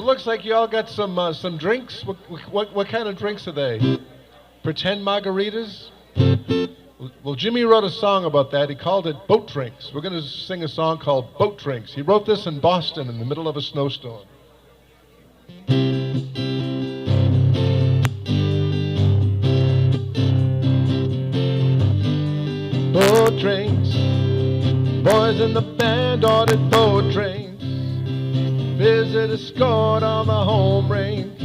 it looks like you all got some drinks. What kind of drinks are they? Pretend margaritas? Well, Jimmy wrote a song about that. He called it Boat Drinks. We're going to sing a song called Boat Drinks. He wrote this in Boston in the middle of a snowstorm. Boat drinks. Boys in the band ordered boat drinks. Visit escort on the home range.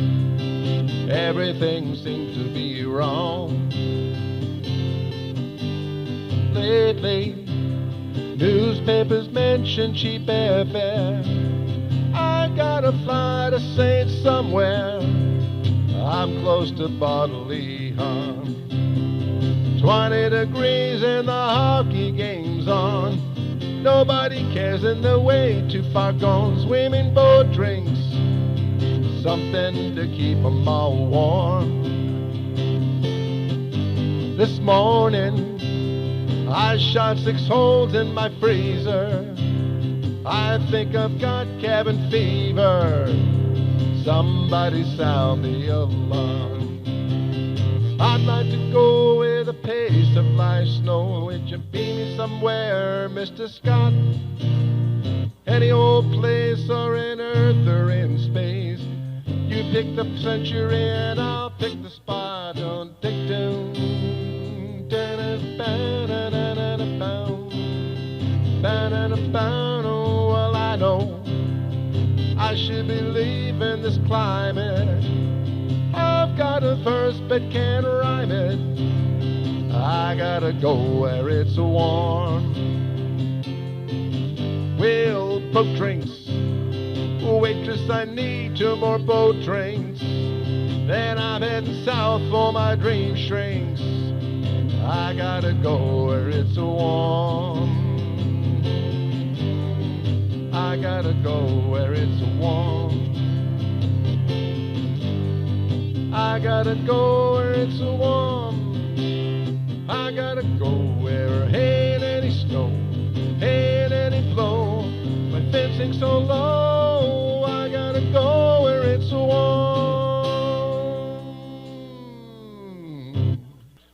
Everything seemed to be wrong. Lately, newspapers mention cheap airfare. I gotta fly to Saint somewhere. I'm close to bodily harm. 20 degrees and the hockey game's on. Nobody cares and they're way too far gone. Swimming boat drinks, something to keep 'em all warm. This morning I shot 6 holes in my freezer. I think I've got cabin fever. Somebody sound the alarm. I'd like to go where the pace of life snow. Would you be me somewhere, Mr. Scott? Any old place or in Earth or in space. You pick the century and I'll pick the spot. Don't take two. Oh, well, I know I should be leaving this climate. I've got a verse but can't rhyme it. I gotta go where it's warm. Well, boat drinks. Waitress, I need 2 more boat drinks. Then I'm heading south for my dream shrinks. I gotta go where it's warm. I gotta go where it's warm. I gotta go where it's warm. I gotta go where ain't any snow, ain't any flow. My fencing's so low. I gotta go where it's warm.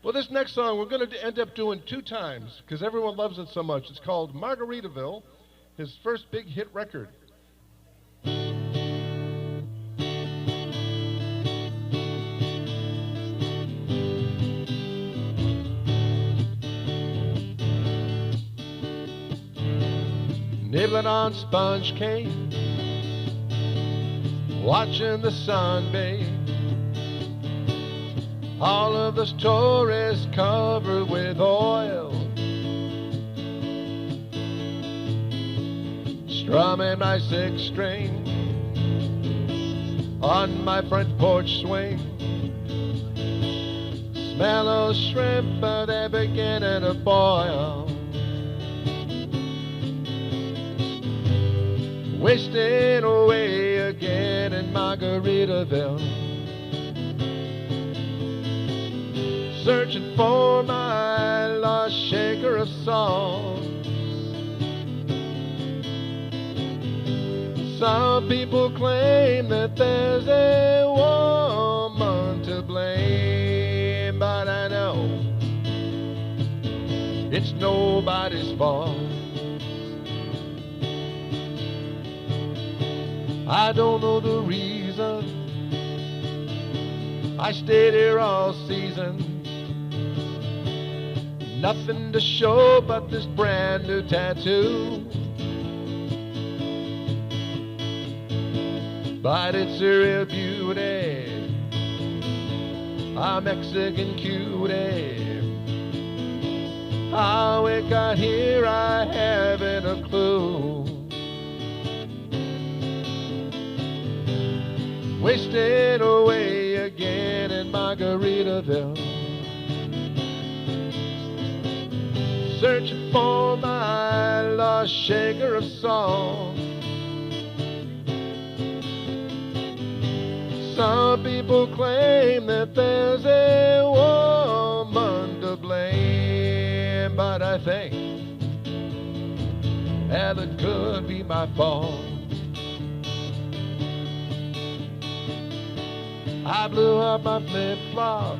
Well, this next song we're going to end up doing 2 times because everyone loves it so much. It's called Margaritaville, his first big hit record. Nibbling on sponge cake, watching the sun bathe. All of the stories covered with oil. Strumming my 6 string on my front porch swing. Smell those shrimp, but they're beginning to boil. Wasting away again in Margaritaville. Searching for my lost shaker of salt. Some people claim that there's a woman to blame, but I know it's nobody's fault. I don't know the reason I stayed here all season. Nothing to show but this brand new tattoo. But it's a real beauty, a Mexican cutie. How it got here I haven't a clue. Wasting away again in Margaritaville. Searching for my lost shaker of salt. Some people claim that there's a woman to blame, but I think that it could be my fault. I blew up my flip-flop,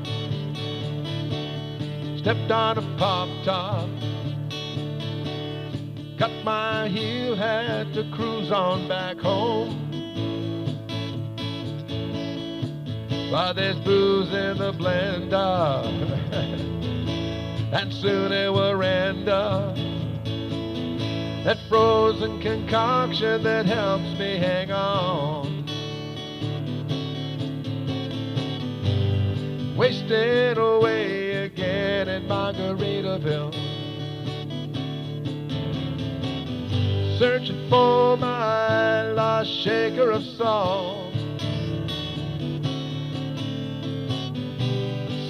stepped on a pop-top, cut my heel, had to cruise on back home. But there's booze in the blender, and soon it will end up. That frozen concoction that helps me hang on. Wasting away again in Margaritaville, searching for my lost shaker of salt.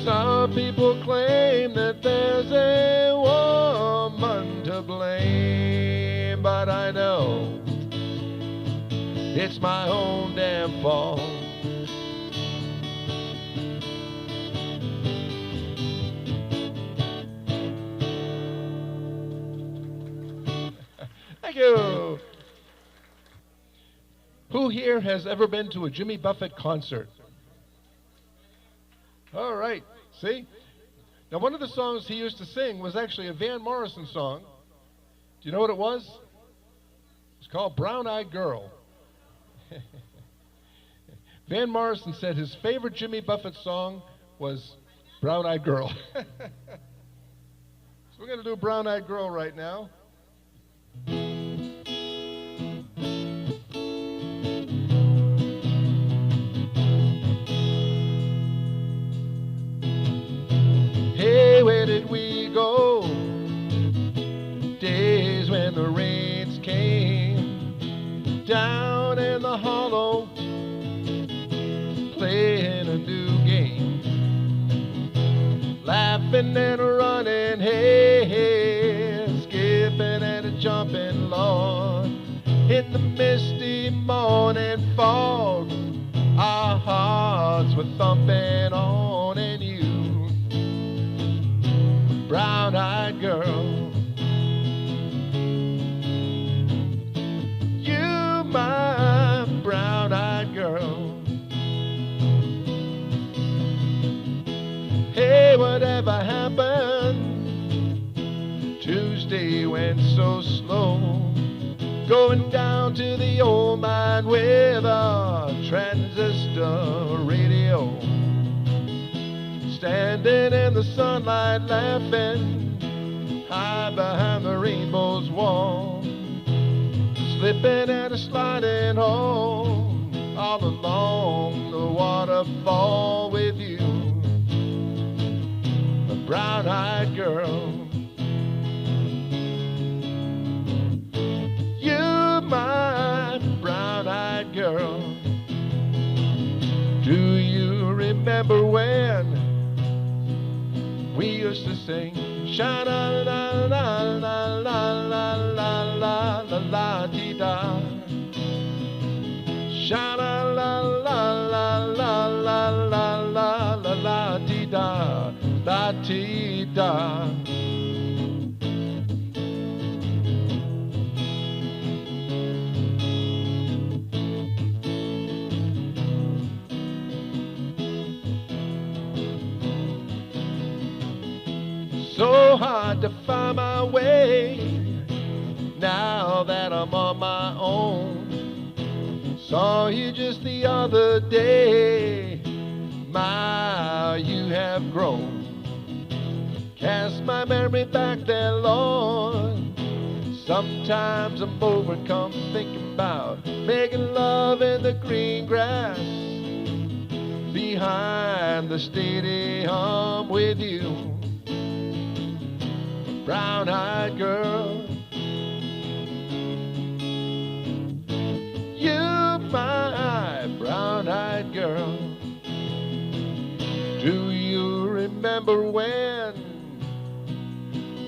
Some people claim that there's a woman to blame, but I know it's my own damn fault. Thank you. Who here has ever been to a Jimmy Buffett concert? All right, see? Now, one of the songs he used to sing was actually a Van Morrison song. Do you know what it was? It's called Brown Eyed Girl. Van Morrison said his favorite Jimmy Buffett song was Brown Eyed Girl. So we're going to do Brown Eyed Girl right now. Hey, where did we go? Days when the rains came down in the hollow, playing a new game, laughing and running, hey, hey, skipping and a jumping, Lord. In the misty morning fog, our hearts were thumping on, and you, brown-eyed girl, you, my brown-eyed girl. Hey, whatever happened? Tuesday went so slow, going down to the old mine with a transistor radio. Standing in the sunlight laughing, high behind the rainbow's wall, slipping and a sliding home, all along the waterfall with you, the brown-eyed girl. You, my brown-eyed girl. Do you remember when we used to sing sha-la-la-la-la-la-la-la-la-la-la-dee-da, sha-la-la-la-la-la-la-la-la-dee-da, la-dee-da. So hard to find my way now that I'm on my own. Saw you just the other day, my, you have grown. Cast my memory back there, Lord. Sometimes I'm overcome thinking about making love in the green grass behind the stadium with you, brown-eyed girl. You, my brown-eyed girl. Do you remember when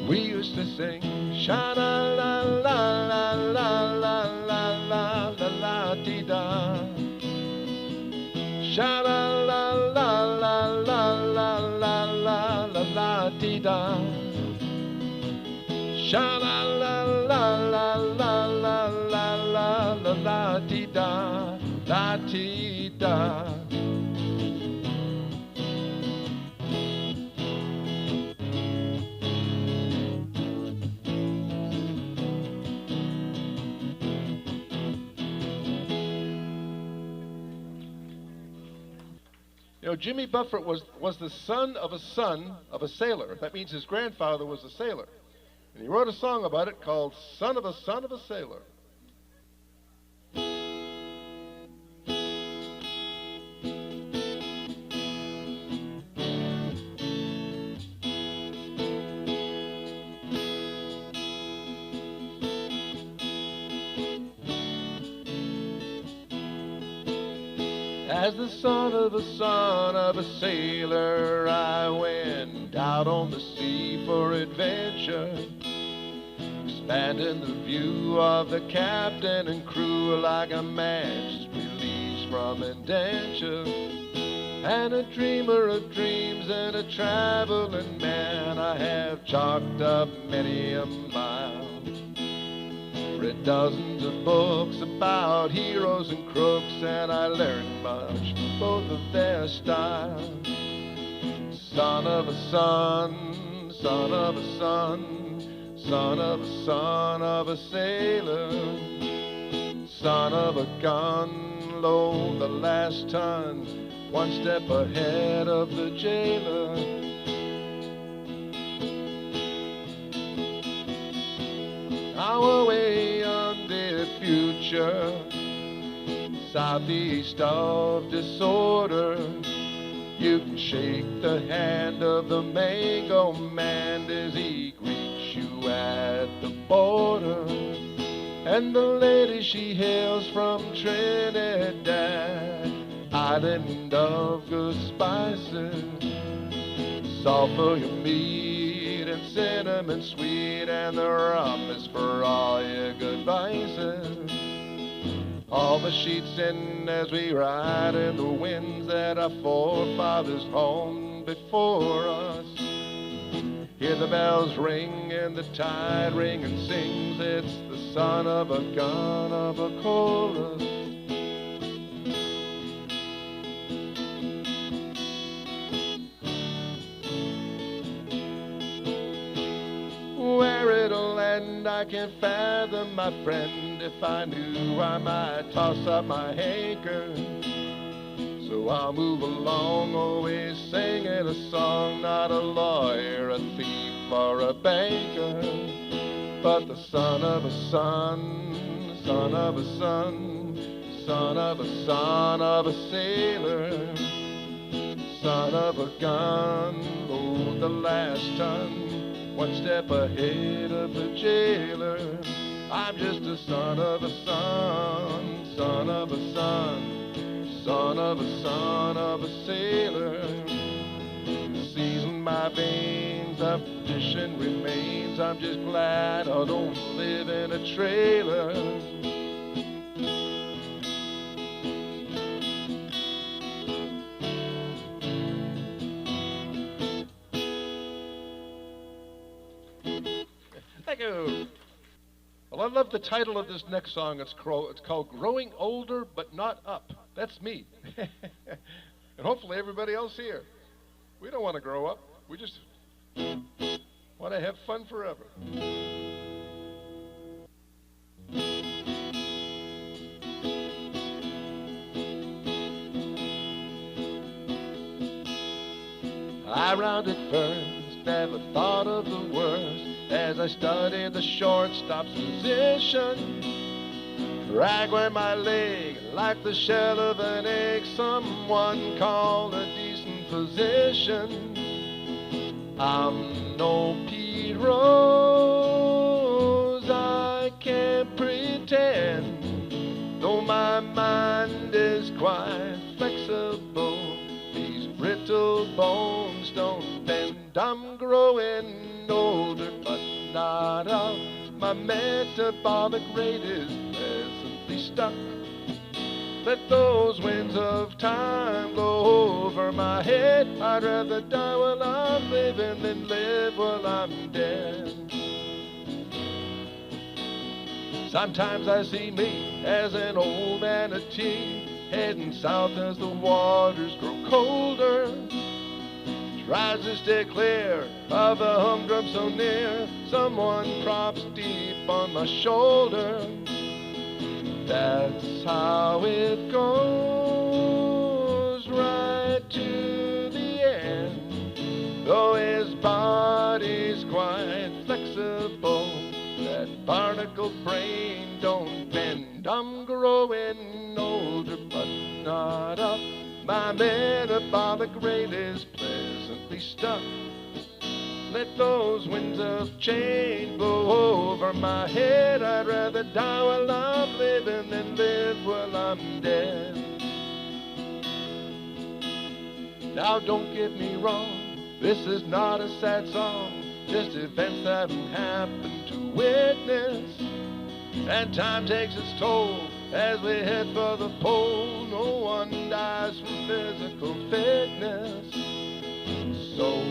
we used to sing sha-la-la-la-la-la-la-la-la-la-dee-da, sha-la-la-la-la-la-la-la-la-la-dee-da, sha-la-la-la-la-la-la-la-la-la-dee-da, la-dee-da. You know, Jimmy Buffett was the son of a sailor. That means his grandfather was a sailor. And he wrote a song about it called Son of a Sailor. As the son of a sailor, I went out on the sea for adventure, expanding the view of the captain and crew like a man just released from indenture. And a dreamer of dreams and a traveling man, I have chalked up many a mile. Read dozens of books about heroes and crooks, and I learned much from both of their styles. Son of a son, son of a son, son of a son of a sailor, son of a gun, load the last ton, one step ahead of the jailer. Our way on the future, southeast of disorder. You can shake the hand of the mango man as he greets you at the border. And the lady, she hails from Trinidad, island of good spices, salt for your meat and cinnamon sweet, and the rum is for all your good vices. All the sheets in as we ride in the winds that our forefathers home before us. Hear the bells ring and the tide ring and sings. It's the son of a gun of a chorus. Where it'll end I can't fathom, my friend. If I knew I might toss up my anchor. So I'll move along, always singing a song. Not a lawyer, a thief, or a banker, but the son of a son, son of a son, son of a son of a sailor, son of a gun, load the last ton, one step ahead of the jailer. I'm just a son of a son, son of a son, son of a son of a sailor. Season my veins, of tradition remains. I'm just glad I don't live in a trailer. Thank you. Well, I love the title of this next song. It's called Growing Older But Not Up. That's me. And hopefully everybody else here. We don't want to grow up. We just want to have fun forever. I rounded first, never thought of the worst. As I studied the shortstop's position, drag where my leg, like the shell of an egg, someone called a decent physician. I'm no Pete Rose, I can't pretend, though my mind is quite flexible, these brittle bones don't bend. I'm growing older but not up, my metabolic rate is pleasantly stuck. Let those winds of time go over my head. I'd rather die while I'm living than live while I'm dead. Sometimes I see me as an old manatee, heading south as the waters grow colder. Tries to stay clear of the humdrum so near. Someone props deep on my shoulder. That's how it goes, right to though his body's quite flexible, that barnacle brain don't bend. I'm growing older, but not up. My metabolic rate is pleasantly stuck. Let those winds of change blow over my head. I'd rather die while I'm living than live while I'm dead. Now don't get me wrong, this is not a sad song, just events that happened to witness. And time takes its toll as we head for the pole. No one dies from physical fitness. So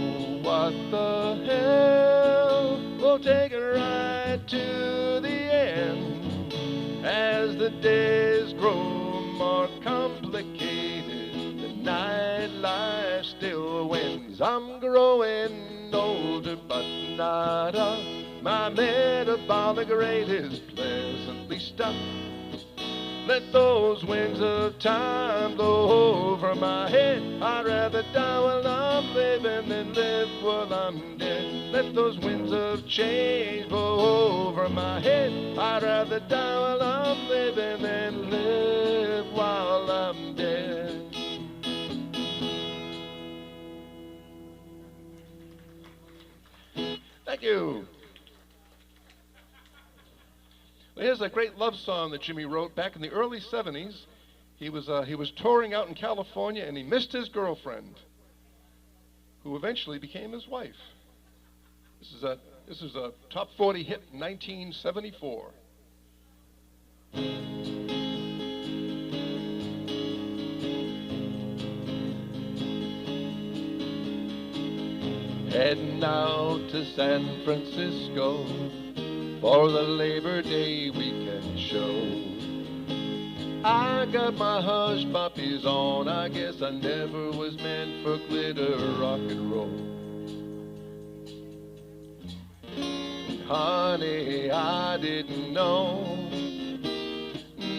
what the hell? We'll take it right to the end. As the days grow more complicated, the nightlife still wins. I'm growing older, but not up. My metabolic rate is pleasantly stuck. Let those winds of time blow over my head. I'd rather die while I'm living than live while I'm dead. Let those winds of change blow over my head. I'd rather die while I'm living than live while I'm dead. Thank you. Well, here's a great love song that Jimmy wrote back in the early 70s. He was touring out in California, and he missed his girlfriend, who eventually became his wife. This is a top 40 hit in 1974. Heading out to San Francisco for the Labor Day weekend show. I got my hush puppies on. I guess I never was meant for glitter rock and roll. Honey, I didn't know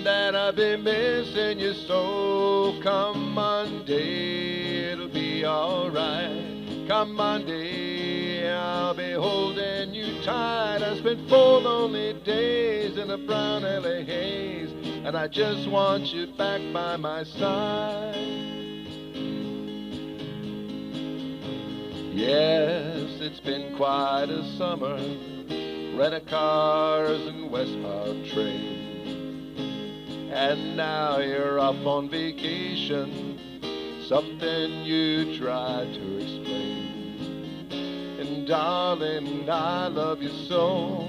that I'd be missing you so. Come Monday, it'll be alright. Come Monday, I'll be holding you tight. I spent 4 lonely days in a brown LA haze, and I just want you back by my side. Yes, it's been quite a summer, rent-a-cars and westbound trains. And now you're off on vacation, something you tried to explain. And darling, I love you so,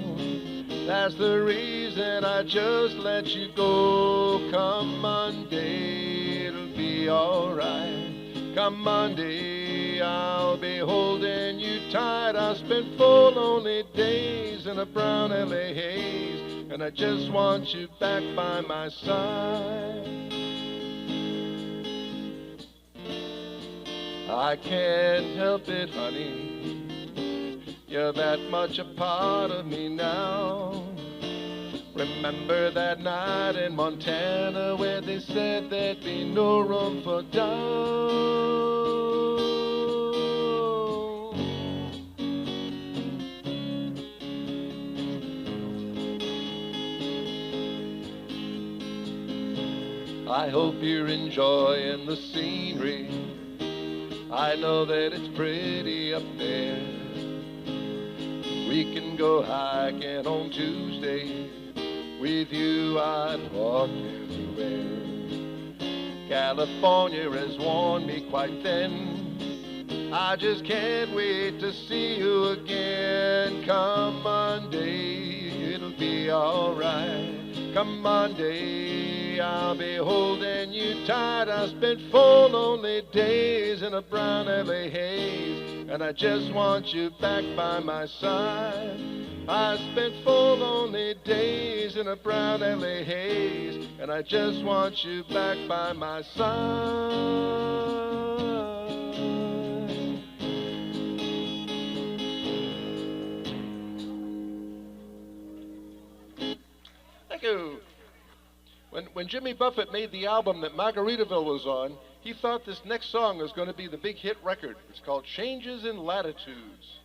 that's the reason I just let you go. Come Monday, it'll be alright. Come Monday, I'll be holding you tight. I spent 4 lonely days in a brown LA haze, and I just want you back by my side. I can't help it, honey, you're that much a part of me now. Remember that night in Montana where they said there'd be no room for doubt? I hope you're enjoying the scenery. I know that it's pretty up there. We can go hiking on Tuesday. With you I'd walk anywhere. California has worn me quite thin. I just can't wait to see you again. Come Monday, it'll be alright. Come Monday, I'll be holding you tight. I spent 4 lonely days in a brown LA haze, and I just want you back by my side. I spent 4 lonely days in a brown LA haze, and I just want you back by my side. Thank you. When Jimmy Buffett made the album that Margaritaville was on, he thought this next song was going to be the big hit record. It's called Changes in Latitudes.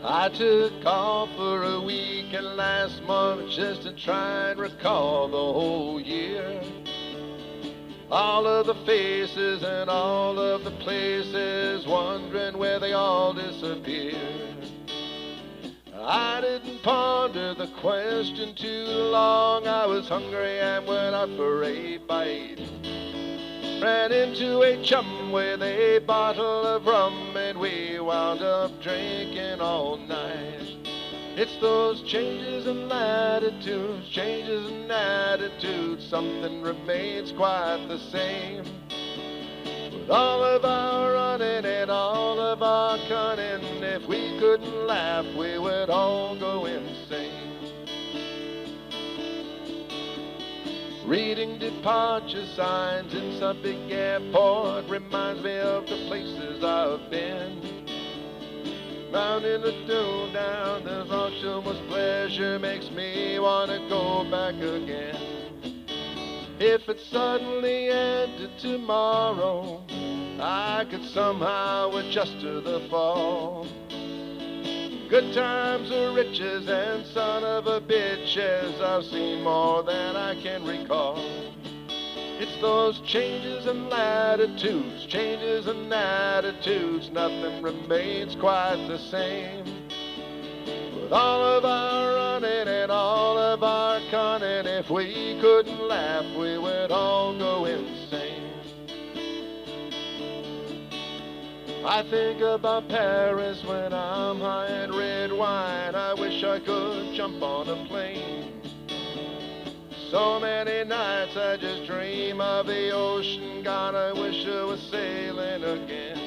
I took off for a weekend last month just to try and recall the whole year. All of the faces and all of the places, wondering where they all disappeared. I didn't ponder the question too long. I was hungry and went out for a bite. Ran into a chum with a bottle of rum, and we wound up drinking all night. It's those changes in latitudes, changes in attitudes, something remains quite the same. With all of our running and all of our cunning, if we couldn't laugh, we would all go insane. Reading departure signs in some big airport reminds me of the places I've been. Mounting a dune down, the so much pleasure makes me want to go back again. If it suddenly ended tomorrow, I could somehow adjust to the fall. Good times are riches and son of a bitches, I've seen more than I can recall. It's those changes in latitudes, changes in attitudes, nothing remains quite the same. With all of our running and all of our cunning, if we couldn't laugh, we would all go insane. I think about Paris when I'm high in red wine. I wish I could jump on a plane. So many nights I just dream of the ocean. God, I wish I was sailing again.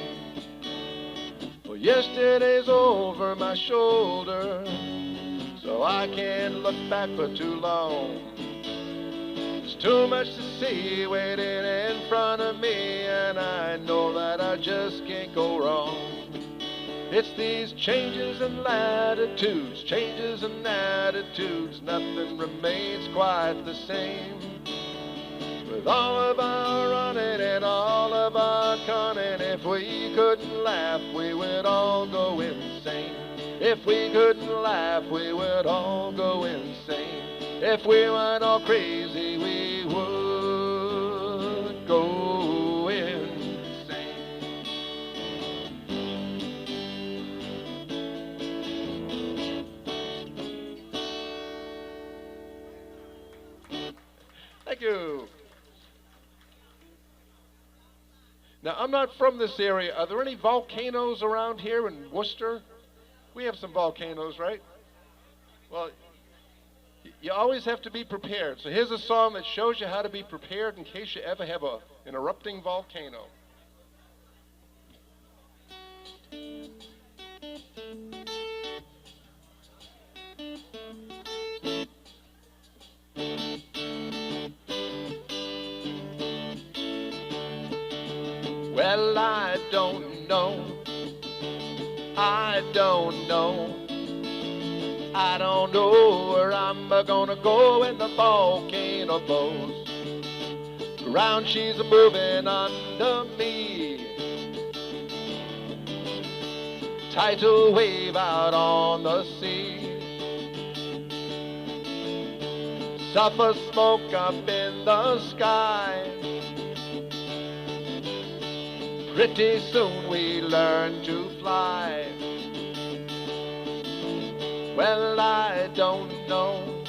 Well, yesterday's over my shoulder, so I can't look back for too long. There's too much to see waiting in front of me, and I know that I just can't go wrong. It's these changes in latitudes, changes in attitudes, nothing remains quite the same. With all of our running and all of our cunning, if we couldn't laugh, we would all go insane. If we couldn't laugh, we would all go insane. If we weren't all crazy, we would go insane. Thank you. Now, I'm not from this area. Are there any volcanoes around here in Worcester? We have some volcanoes, right? Well, you always have to be prepared. So here's a song that shows you how to be prepared in case you ever have an erupting volcano. Well, I don't know. I don't know. I don't know where I'm gonna go when the volcano blows. Ground she's moving under me. Tidal wave out on the sea. Sulfur smoke up in the sky. Pretty soon we learn to fly. Well, I don't know.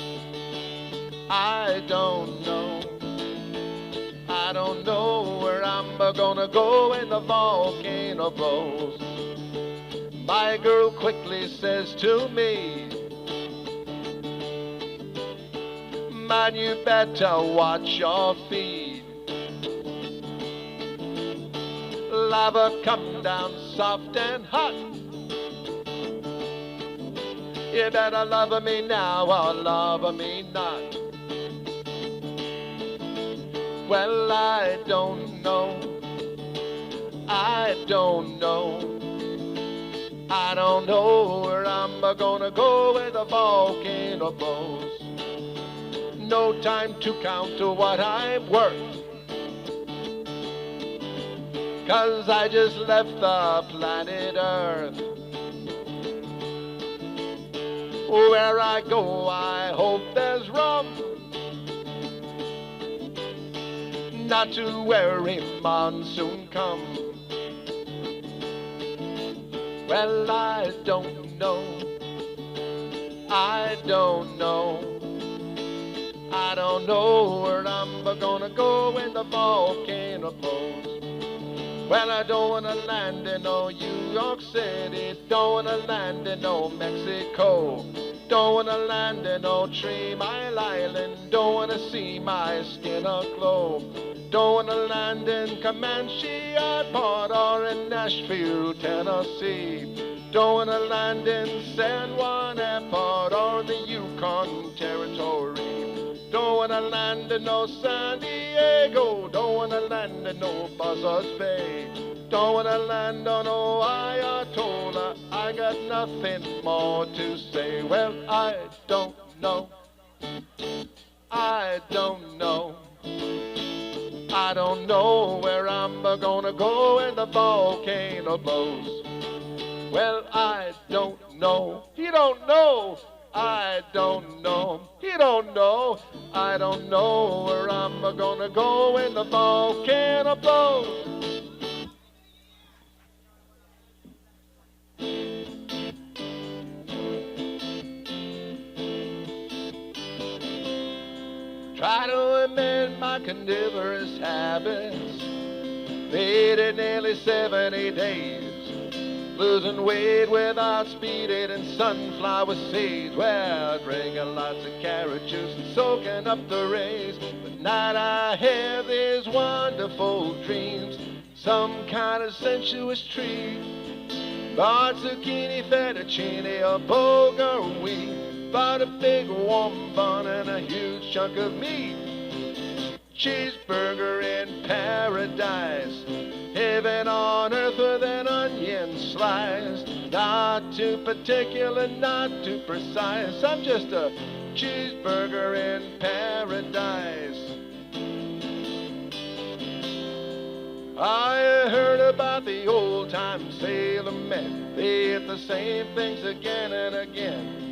I don't know. I don't know where I'm gonna go when the volcano blows. My girl quickly says to me, man, you better watch your feet. Lava come down soft and hot. You better love me now or love me not. Well, I don't know. I don't know. I don't know where I'm gonna go when the volcano blows. No time to count to what I'm worth, 'cause I just left the planet Earth. Where I go, I hope there's rum, not to worry monsoon come. Well, I don't know. I don't know. I don't know where I'm gonna go when the volcano blows. Well, I don't wanna land in no New York City, don't wanna land in no Mexico, don't wanna land in no 3 Mile Island, don't wanna see my skin aglow, don't wanna land in Comanche Airport or in Nashville, Tennessee, don't wanna land in San Juan Airport or the Yukon Territory. Don't wanna land in no San Diego, don't wanna land in no Buzzards Bay, don't wanna land on no Ayatollah, I got nothing more to say. Well, I don't know. I don't know. I don't know where I'm gonna go when the volcano blows. Well, I don't know. You don't know. I don't know. You don't know. I don't know where I'm gonna go when the volcano blows. Try to amend my carnivorous habits. Made it nearly 70 days. Losing weight without speed eating sunflower seeds. Well, drinking lots of carrot juice and soaking up the rays. But night I have these wonderful dreams. Some kind of sensuous treat. Bought zucchini, fettuccine, or bulgur wheat. Bought a big warm bun and a huge chunk of meat. Cheeseburger in paradise. Heaven on earth with an onion slice. Not too particular, not too precise. I'm just a cheeseburger in paradise. I heard about the old-time sailor men. They ate the same things again and again.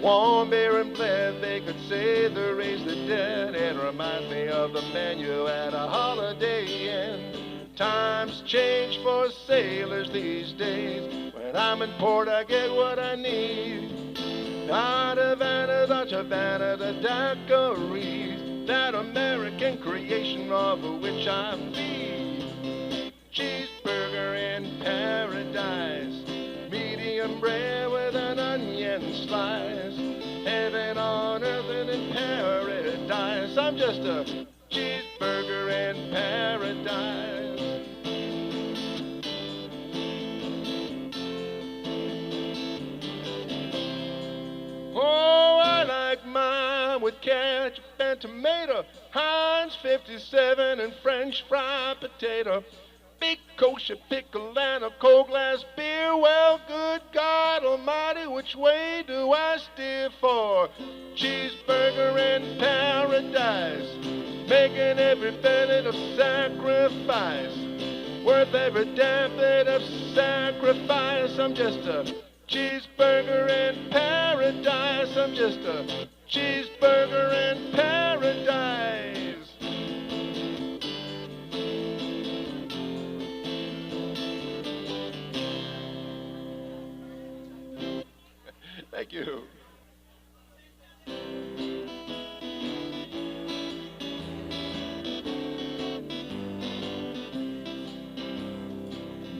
Warm beer and bread, they could say they raised the dead. It reminds me of the menu at a Holiday Inn. Times change for sailors these days. When I'm in port, I get what I need. Not Havana, the Havana, the daiquiris, that American creation of which I'm the cheeseburger in paradise. Medium rare with an onion slice. Heaven on earth and in paradise. I'm just a cheeseburger in paradise. Oh, I like mine with ketchup and tomato, Heinz 57 and French fried potato. Big kosher pickle and a cold glass beer. Well, good God Almighty, which way do I steer for? Cheeseburger in paradise, making every bit of sacrifice, worth every damn bit of sacrifice. I'm just a cheeseburger in paradise. I'm just a cheeseburger in paradise. Thank you.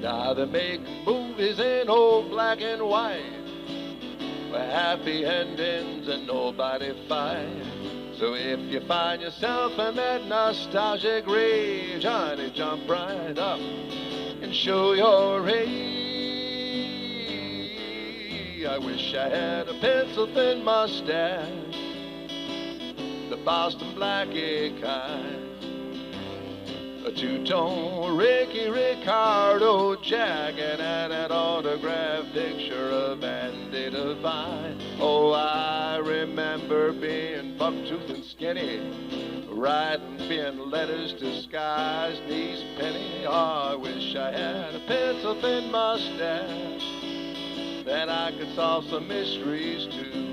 Now they make movies in old black and white, with happy endings and nobody fights. So if you find yourself in that nostalgic rage, honey, jump right up and show your age. I wish I had a pencil-thin mustache, the Boston blackie kind. a two-tone Ricky Ricardo jacket and an autographed picture of Andy Devine. Oh, I remember being buck-toothed and skinny, writing thin letters disguised niece Penny. Oh, I wish I had a pencil-thin mustache that I could solve some mysteries too.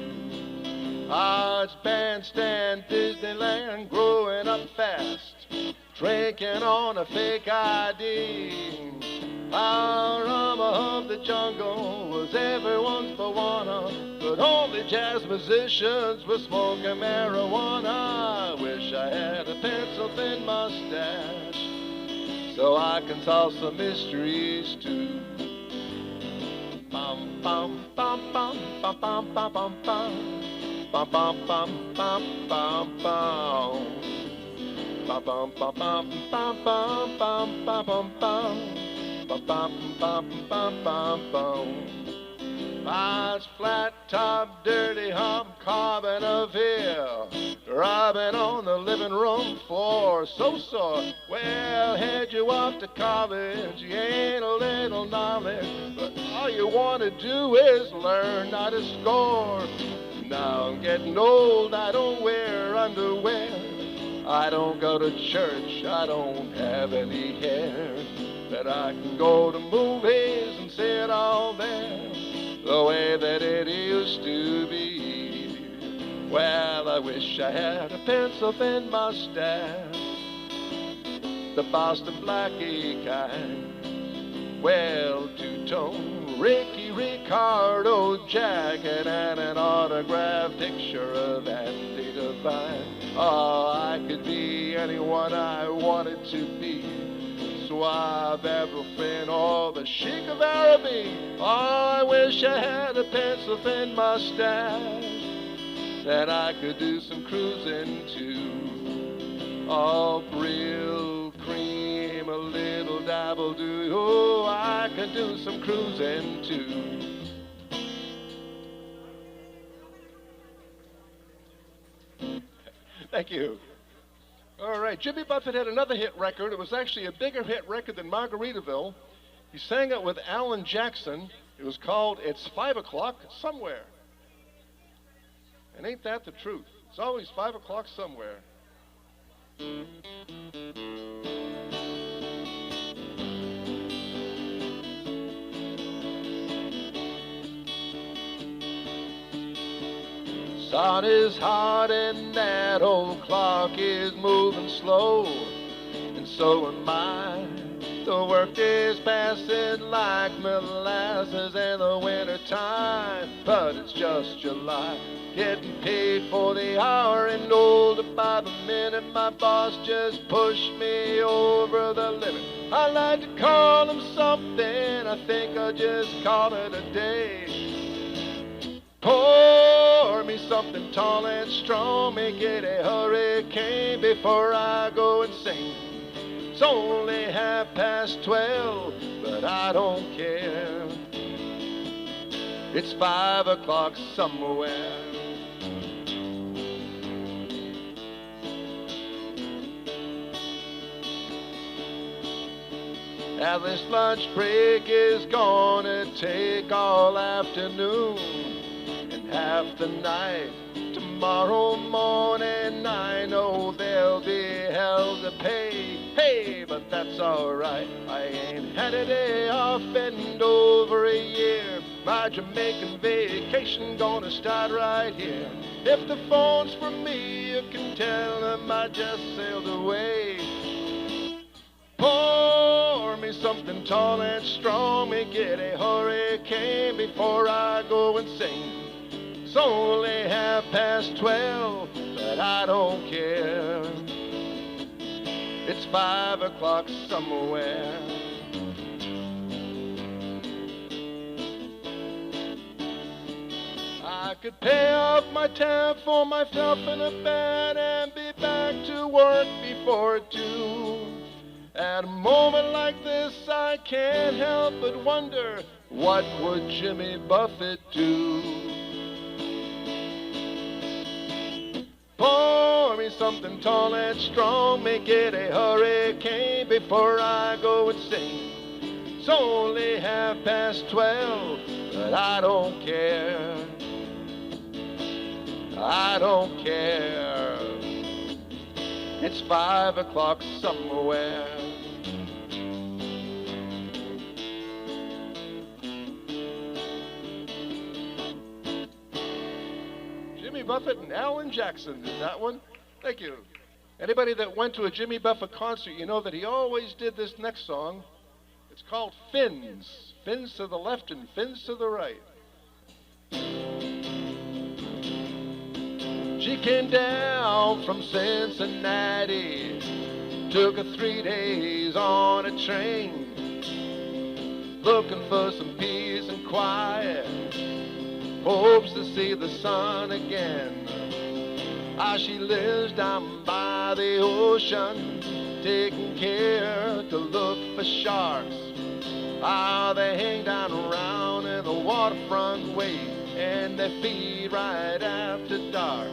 Ah, it's Bandstand Disneyland, growing up fast, drinking on a fake ID. Panorama of the jungle was everyone's Bawana, but only jazz musicians were smoking marijuana. I wish I had a pencil-thin mustache so I can solve some mysteries too. Bum bum bum bum bum bum bum bum bum. Bum bum bum bum bum bum. Bum bum bum bum bum bum bum bum bum bum. Bum bum bum bum bum bum. Mine's flat top, dirty hobcobbing of here, robbing on the living room floor. So sore, well, head you off to college. You ain't a little knowledge, but all you want to do is learn how to score. Now I'm getting old, I don't wear underwear, I don't go to church, I don't have any hair, but I can go to movies and see it all there, the way that it used to be. Well, I wish I had a pencil-thin mustache, the Boston Blackie kind. Well, two-tone Ricky Ricardo jacket and an autographed picture of Andy Devine. Oh, I could be anyone I wanted to be, Suave, Avril, or the Sheik of Araby. Oh, I wish I had a pencil-thin mustache that I could do some cruising to. Oh, real cream, a little dabble do. Oh, I could do some cruising too. Thank you. All right, Jimmy Buffett had another hit record. It was actually a bigger hit record than Margaritaville. He sang it with Alan Jackson. It was called It's 5 O'Clock Somewhere. And ain't that the truth? It's always 5 o'clock somewhere. Sun is hot and that old clock is moving slow, and so am I. The work is passing like molasses in the winter time, but it's just July. Getting paid for the hour and older by the minute. My boss just pushed me over the limit. I like to call him something, I think I'll just call it a day. Pour me something tall and strong, make it a hurricane before I go insane. It's only 12:30, but I don't care. It's 5 o'clock somewhere. Now this lunch break is gonna take all afternoon and half the night. Tomorrow morning I know there'll be hell to pay. Hey, but that's alright, I ain't had a day off in over a year. My Jamaican vacation gonna start right here. If the phone's for me, you can tell them I just sailed away. Pour me something tall and strong, make it a hurricane before I go insane. It's only 12:30, but I don't care. It's 5 o'clock somewhere. I could pay off my tab for myself in a bed and be back to work before 2. At a moment like this, I can't help but wonder, what would Jimmy Buffett do? Pour me something tall and strong, make it a hurricane before I go insane. It's only 12:30, but I don't care. I don't care. It's 5 o'clock somewhere. Jimmy Buffett and Alan Jackson did that one. Thank you. Anybody that went to a Jimmy Buffett concert, you know that he always did this next song. It's called Fins. Fins to the left and fins to the right. She came down from Cincinnati, took her 3 days on a train, looking for some peace and quiet, hopes to see the sun again. She lives down by the ocean, taking care to look for sharks. They hang down around in the waterfront way, and they feed right after dark.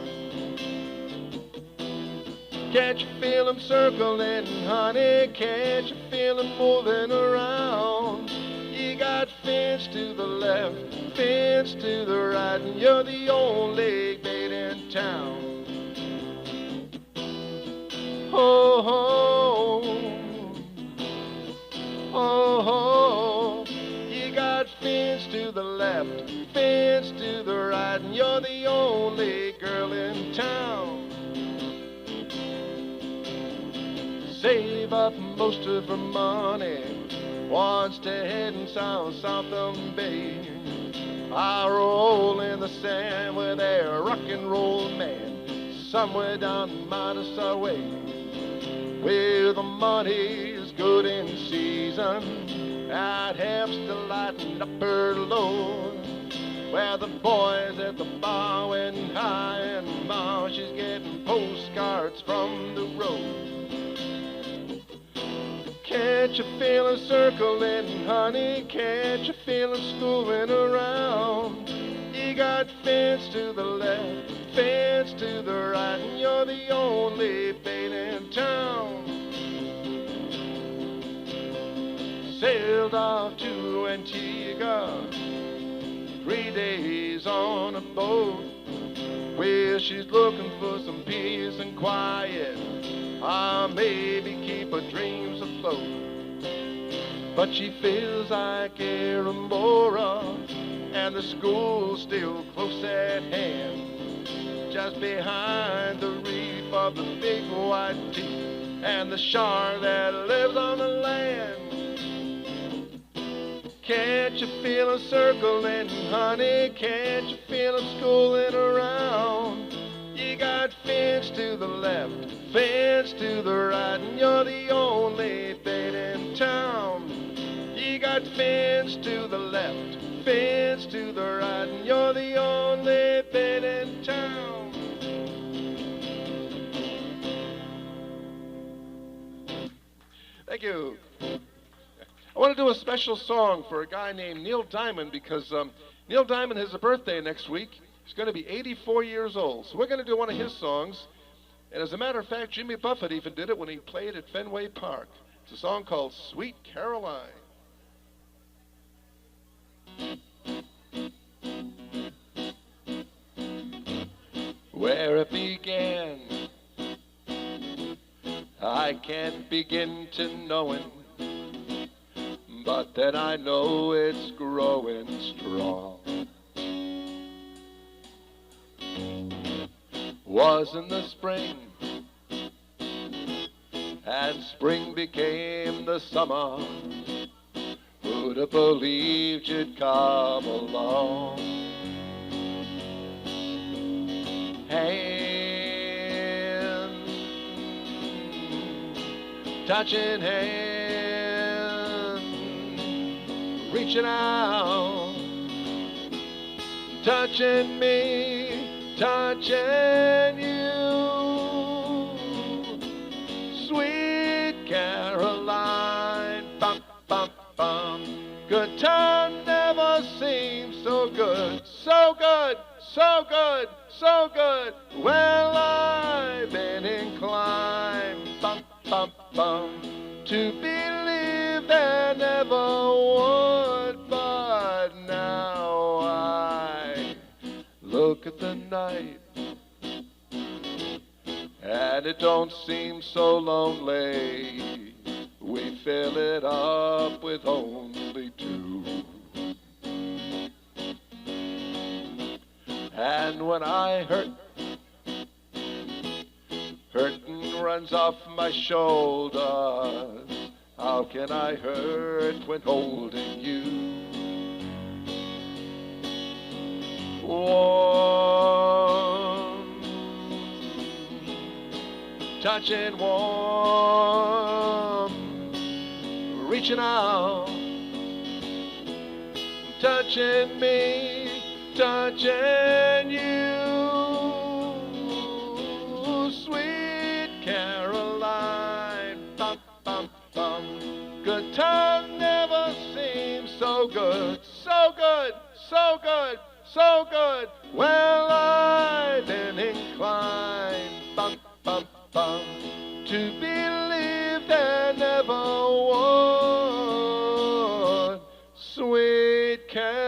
Can't you feel them circling, honey? Can't you feel them moving around? You got fins to the left, fins to the right, and you're the only bait in town. Oh, oh, oh, oh. You got fins to the left, fins to the right, and you're the only girl in town. Save up most of her money, wants to head in Southern Bay. I roll in the sand with a rock and roll man, somewhere down Minnesota way, where the money's good in season. That helps to lighten up her load, where the boys at the bar went high, and Ma, she's getting postcards from the road. Can't you feel her circling, honey? Can't you feel her schooling around? You got fins to the left, fins to the right, and you're the only bait in town. Sailed off to Antigua, 3 days on a boat, where she's looking for some peace and quiet. Maybe keep her dreams afloat. But she feels like Aramora, and the school's still close at hand, just behind the reef of the big white teeth and the shark that lives on the land. Can't you feel her circling, honey? Can't you feel her schooling around? You got fins to the left, fins to the right, and you're the only bait in town. You got fins to the left, fins to the right, and you're the only bait in town. Thank you. I want to do a special song for a guy named Neil Diamond, because Neil Diamond has a birthday next week. He's going to be 84 years old. So we're going to do one of his songs. And as a matter of fact, Jimmy Buffett even did it when he played at Fenway Park. It's a song called Sweet Caroline. Where it began, I can't begin to know it, but then I know it's growing strong. Was in the spring, and spring became the summer. Who'd have believed you'd come along? Hands, touching hands, reaching out, touching me, touching you. Sweet Caroline, bum, bum, bum. Good time never seemed so good, so good, so good, so good. Well, bum, bum. To believe there never would, but now I look at the night and it don't seem so lonely. We fill it up with only two. And when I hurtin' runs off my shoulders, how can I hurt when holding you? Warm, touching warm, reaching out, touching me, touching you. Sweet Caroline, bum, bum, bum. Good time never seems so good, so good, so good, so good. Well, I've been inclined, bum, bum, bum, to believe there never would. Sweet Caroline.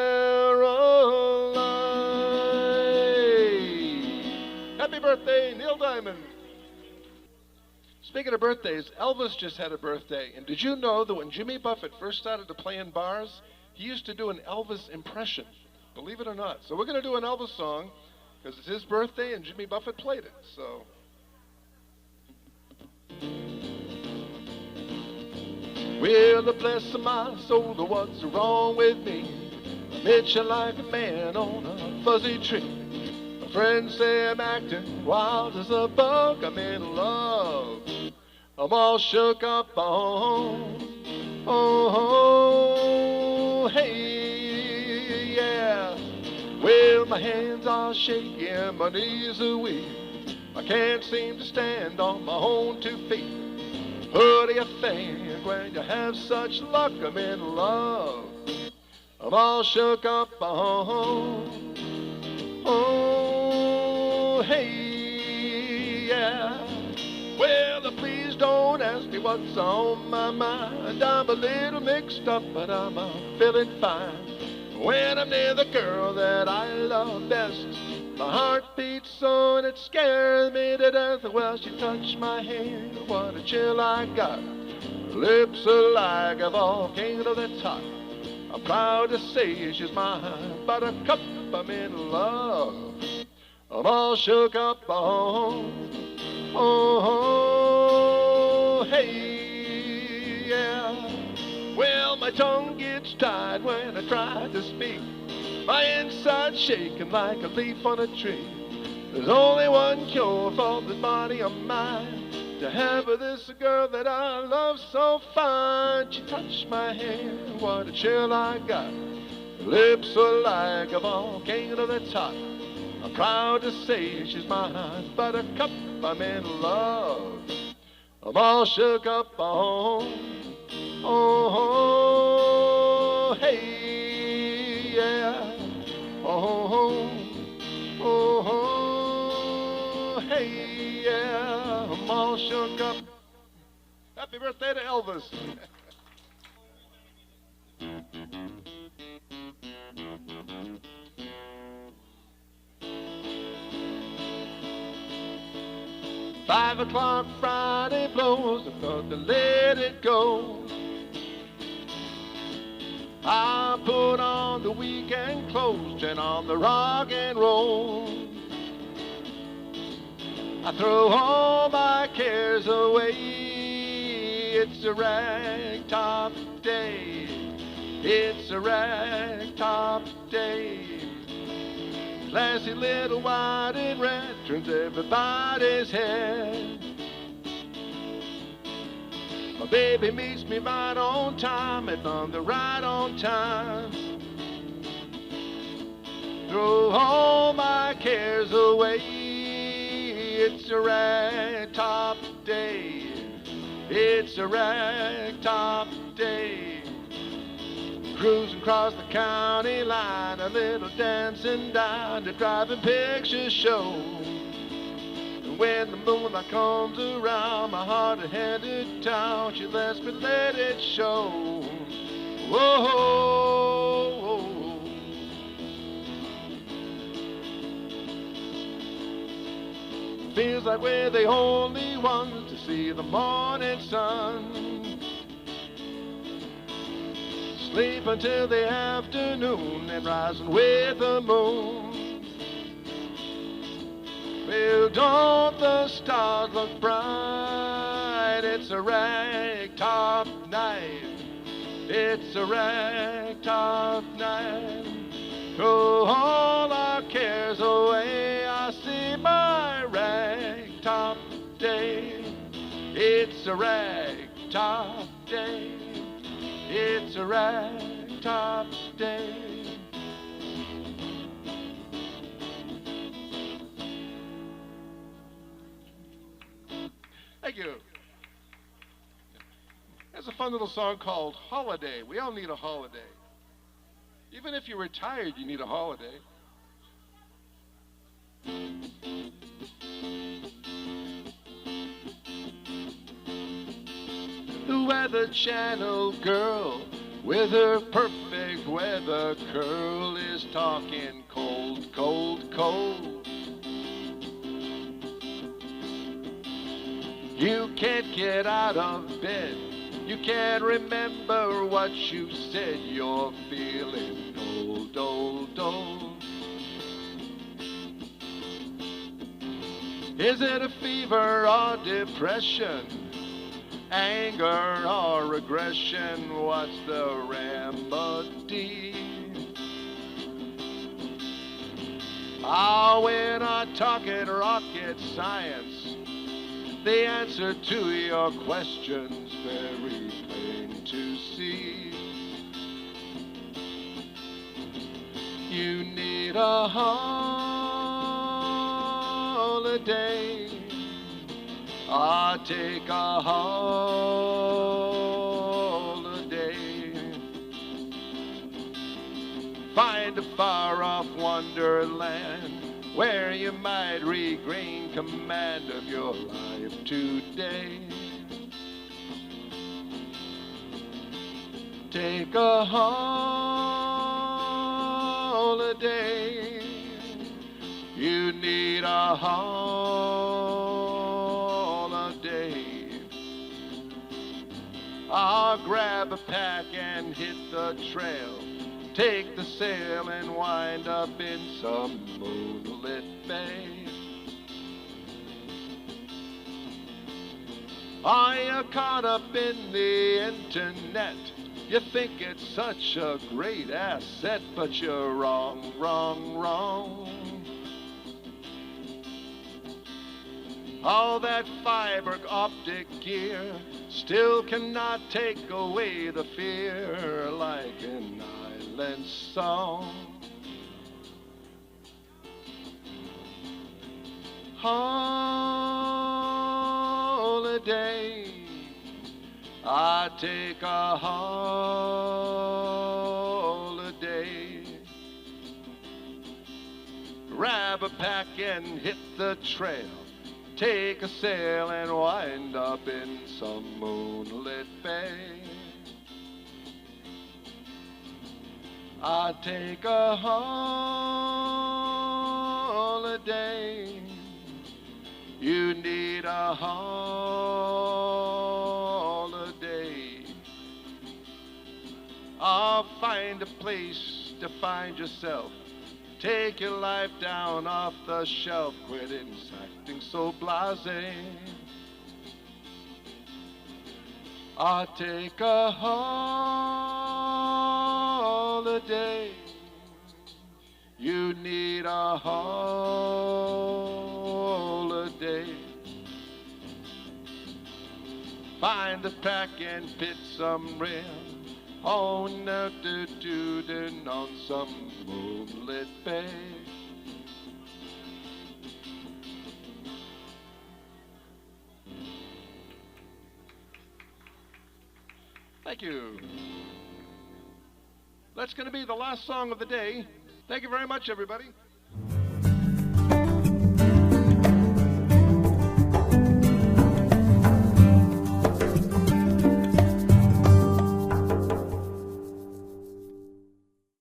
Happy birthday, Neil Diamond. Speaking of birthdays, Elvis just had a birthday. And did you know that when Jimmy Buffett first started to play in bars, he used to do an Elvis impression? Believe it or not. So we're going to do an Elvis song because it's his birthday and Jimmy Buffett played it. So. Well, bless my soul, what's wrong with me? I'm itching like a man on a fuzzy tree. My friends say I'm acting wild as a bug. I'm in love. I'm all shook up oh, hey, yeah. Well, my hands are shaking, my knees are weak. I can't seem to stand on my own 2 feet. Who do you think when you have such luck? I'm in love. I'm all shook up oh, hey, yeah. Well, please don't ask me what's on my mind. I'm a little mixed up, but I'm feeling fine. When I'm near the girl that I love best, my heart beats so and it scares me to death. Well, she touched my hand, what a chill I got. Lips are like a volcano that's hot. I'm proud to say she's my buttercup. I'm in love. I'm all shook up oh, hey, yeah. Well, my tongue gets tied when I try to speak. My inside's shaking like a leaf on a tree. There's only one cure for this body of mine. To have this girl that I love so fine. She touched my hand, what a chill I got. Her lips are like a volcano that's hot. I'm proud to say she's my buttercup. I'm in love. I'm all shook up oh, hey, yeah. Oh, hey, yeah. I'm all shook up. Happy birthday to Elvis. 5 o'clock Friday blows, I'm gonna let it go. I put on the weekend clothes, turn on the rock and roll. I throw all my cares away. It's a ragtop day. It's a ragtop day. Classy little white and red turns everybody's head. My baby meets me right on time and on the right on time. Throw all my cares away. It's a ragtop day. It's a ragtop day. Cruising across the county line, a little dancing down to driving picture show. When the moonlight comes around, my heart is headed down. She lets me let it show. Whoa. Feels like we're the only ones to see the morning sun. Sleep until the afternoon and rising with the moon. Well, don't the stars look bright? It's a ragtop night. It's a ragtop night. Throw all our cares away. I see my ragtop day. It's a ragtop day. It's a ragtop day. Thank you. There's a fun little song called Holiday. We all need a holiday. Even if you're retired, you need a holiday. The Weather Channel girl with her perfect weather curl is talking cold, cold, cold. You can't get out of bed. You can't remember what you said. You're feeling old, old, old. Is it a fever or depression? Anger or aggression? What's the remedy? Ah, we're not talking rocket science. The answer to your question's very plain to see. You need a holiday. Ah, take a holiday. Find a far-off wonderland where you might regain command of your life today. Take a holiday. You need a holiday. I'll grab a pack and hit the trail. Take the sail and wind up in some moonlit bay. Are you caught up in the internet? You think it's such a great asset, but you're wrong, wrong, wrong. All that fiber optic gear still cannot take away the fear like an island song. Holiday, I take a holiday. Grab a pack and hit the trail. Take a sail and wind up in some moonlit bay. I take a holiday. You need a holiday. I'll find a place to find yourself. Take your life down off the shelf. Quit acting so blasé. I'll take a holiday. You need a holiday. Find the pack and pit some rail. Oh, no, do-do-do, on some moonlit bay. Thank you. That's going to be the last song of the day. Thank you very much, everybody.